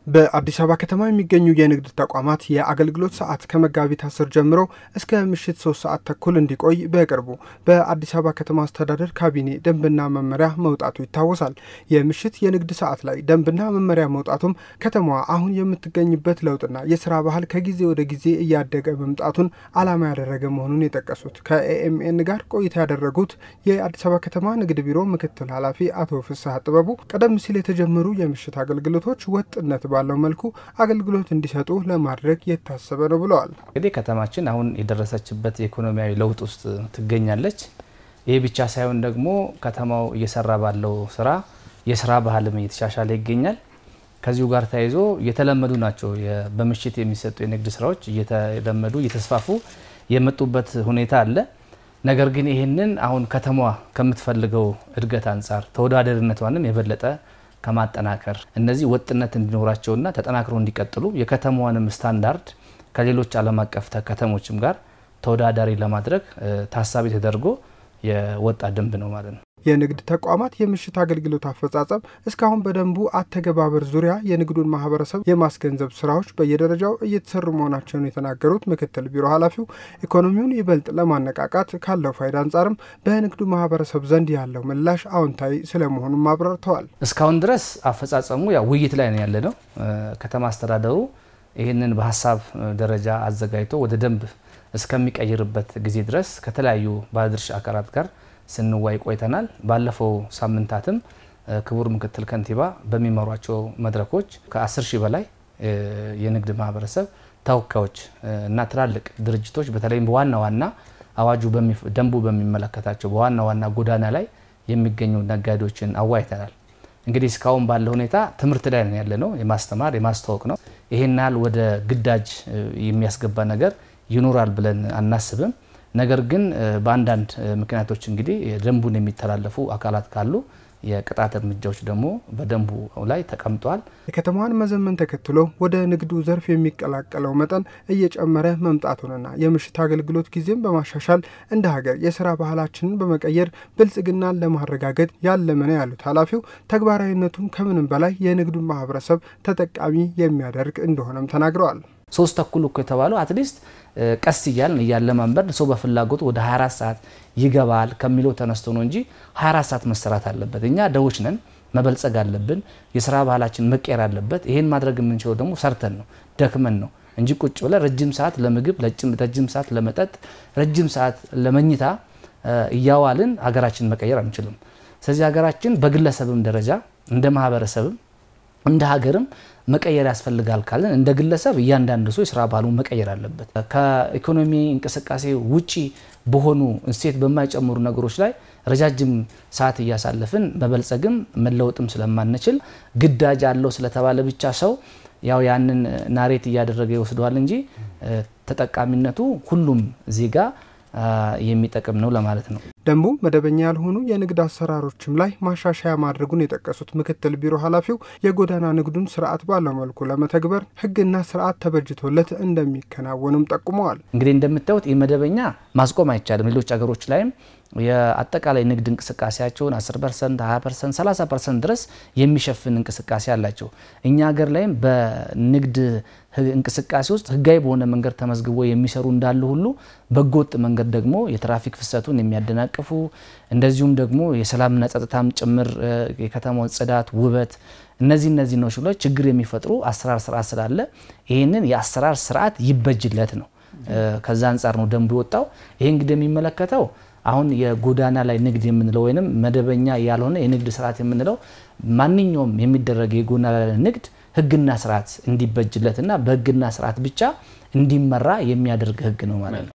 በአዲስ አበባ ከተማ የሚገኙ የንግድ ተቋማት የአገልግሎት ሰዓት ከመጋቢት 10 ጀምሮ እስከ ምሽት 3 ሰዓት ተኩል እንዲቆይ በቅርቡ በአዲስ አበባ ከተማ አስተዳደር ካቢኔ ደንብና መመሪያ መውጣቱ ይታወሳል። የምሽት የንግድ ሰዓት ላይ ደንብና መመሪያ መውጣቱም ከተማዋ አሁን የምትገኝበት ለውጥና የስራ ባህል ከጊዜ ወደ ጊዜ እያደገ መምጣቱን ዓላማ ያደረገ መሆኑን የጠቀሱት ከኤኤምኤን ጋር ቆይታ ያደረጉት የአዲስ አበባ ከተማ ንግድ ቢሮ ምክትል ኃላፊ አቶ ፍስሐ ጥበቡ ቀደም ሲል የተጀመሩ የምሽት አገልግሎቶች ወጥነት ባለው መልኩ አገልግሎት እንዲሰጡ ለማድረግ የታሰበ ነው ብለዋል። እንግዲህ ከተማችን አሁን የደረሰችበት ኢኮኖሚያዊ ለውጥ ውስጥ ትገኛለች። ይሄ ብቻ ሳይሆን ደግሞ ከተማው እየሰራ ባለው ስራ የስራ ባህልም እየተሻሻለ ይገኛል። ከዚሁ ጋር ተያይዞ የተለመዱ ናቸው በምሽት የሚሰጡ የንግድ ስራዎች እየተለመዱ እየተስፋፉ የመጡበት ሁኔታ አለ። ነገር ግን ይሄንን አሁን ከተማዋ ከምትፈልገው እድገት አንፃር ተወዳዳሪነቷንም የበለጠ ከማጠናከር እነዚህ ወጥነት እንዲኖራቸውና ተጠናክረው እንዲቀጥሉ የከተማዋንም ስታንዳርድ ከሌሎች ዓለም አቀፍ ከተሞችም ጋር ተወዳዳሪ ለማድረግ ታሳቢ ተደርጎ የወጣ ደንብ ነው ማለት ነው። የንግድ ተቋማት የምሽት አገልግሎት አፈጻጸም እስካሁን በደንቡ አተገባበር ዙሪያ የንግዱን ማህበረሰብ የማስገንዘብ ስራዎች በየደረጃው እየተሰሩ መሆናቸውን የተናገሩት ምክትል ቢሮ ኃላፊው ኢኮኖሚውን ይበልጥ ለማነቃቃት ካለው ፋይዳ አንጻርም በንግዱ ማህበረሰብ ዘንድ ያለው ምላሽ አዎንታዊ ስለመሆኑም አብራርተዋል። እስካሁን ድረስ አፈጻጸሙ ውይይት ላይ ነው ያለነው። ከተማ አስተዳደሩ ይህንን በሐሳብ ደረጃ አዘጋጅቶ ወደ ደንብ እስከሚቀይርበት ጊዜ ድረስ ከተለያዩ ባለድርሻ አካላት ጋር ስንወያይ ቆይተናል። ባለፈው ሳምንታትም ክቡር ምክትል ከንቲባ በሚመሯቸው መድረኮች ከ10 ሺህ በላይ የንግድ ማህበረሰብ ተወካዮች እና ትላልቅ ድርጅቶች በተለይም በዋና አዋጁ ደንቡ በሚመለከታቸው በዋና ጎዳና ላይ የሚገኙ ነጋዴዎችን አዋይተናል። እንግዲህ እስካሁን ባለው ሁኔታ ትምህርት ላይ ነው ያለነው፣ የማስተማር የማስተዋወቅ ነው። ይሄናል ወደ ግዳጅ የሚያስገባ ነገር ይኖራል ብለን አናስብም። ነገር ግን በአንዳንድ ምክንያቶች እንግዲህ ደንቡን የሚተላለፉ አካላት ካሉ የቅጣት እርምጃዎች ደግሞ በደንቡ ላይ ተቀምጧል። የከተማዋን መዘመን ተከትሎ ወደ ንግዱ ዘርፍ የሚቀላቀለው መጠን እየጨመረ መምጣቱንና የምሽት አገልግሎት ጊዜን በማሻሻል እንደ ሀገር የስራ ባህላችንን በመቀየር ብልጽግናን ለማረጋገጥ ያለመ ነው ያሉት ኃላፊው ተግባራዊነቱን ከምንም በላይ የንግዱን ማህበረሰብ ተጠቃሚ የሚያደርግ እንደሆነም ተናግረዋል። 3 ተኩል እኮ የተባለው አትሊስት ቀስ እያልን እያለማንበርን ሰው በፍላጎት ወደ 24 ሰዓት ይገባል ከሚለው ተነስቶ ነው እንጂ 24 ሰዓት መሰራት አለበት። እኛ ደውች ነን፣ መበልጸግ አለብን፣ የስራ ባህላችን መቀየር አለበት። ይሄን ማድረግ የምንችለው ደግሞ ሰርተን ነው፣ ደክመን ነው እንጂ ቁጭ ብለን ረጅም ሰዓት ለምግብ፣ ረጅም ሰዓት ለመጠጥ፣ ረጅም ሰዓት ለመኝታ እያዋልን ሀገራችን መቀየር አንችልም። ስለዚህ ሀገራችን በግለሰብም ደረጃ እንደ ማህበረሰብም እንደ ሀገርም መቀየር ያስፈልጋል ካለን እንደ ግለሰብ እያንዳንዱ ሰው የስራ ባህሉን መቀየር አለበት። ከኢኮኖሚ እንቅስቃሴ ውጪ በሆኑ እሴት በማይጨምሩ ነገሮች ላይ ረጃጅም ሰዓት እያሳለፍን መበልጸግም መለወጥም ስለማንችል ግዳጅ አለው ስለተባለ ብቻ ሰው ያንን ናሬት እያደረገ ይወስደዋል እንጂ ተጠቃሚነቱ ሁሉም ዜጋ የሚጠቅም ነው ለማለት ነው። ደንቡ መደበኛ ያልሆኑ የንግድ አሰራሮችም ላይ ማሻሻያ ማድረጉን የጠቀሱት ምክትል ቢሮ ኃላፊው የጎዳና ንግዱን ስርዓት ባለው መልኩ ለመተግበር ህግና ስርዓት ተበጅቶለት እንደሚከናወንም ጠቁመዋል። እንግዲህ እንደምታዩት የመደበኛ ማስቆም አይቻልም። ሌሎች ሀገሮች ላይም የአጠቃላይ ንግድ እንቅስቃሴያቸውን 10%፣ 20%፣ 30% ድረስ የሚሸፍን እንቅስቃሴ አላቸው። እኛ ሀገር ላይም በንግድ እንቅስቃሴ ውስጥ ህጋዊ በሆነ መንገድ ተመዝግቦ የሚሰሩ እንዳሉ ሁሉ በጎጥ መንገድ ደግሞ የትራፊክ ፍሰቱን የሚያደናቅፉ እንደዚሁም ደግሞ የሰላምና ጸጥታም ጭምር የከተማው ጽዳት ውበት እነዚህ ነው ሽሎች ችግር የሚፈጥሩ አሰራር ስርዓት ስላለ ይሄንን የአሰራር ስርዓት ይበጅለት ነው። ከዛ አንፃር ነው ደንቡ ወጣው። ይሄ እንግዲህ የሚመለከተው አሁን የጎዳና ላይ ንግድ የምንለው ወይንም መደበኛ ያልሆነ የንግድ ስርዓት የምንለው ማንኛውም የሚደረግ የጎዳና ላይ ንግድ ህግና ስርዓት እንዲበጅለትና በህግና ስርዓት ብቻ እንዲመራ የሚያደርግ ህግ ነው ማለት ነው።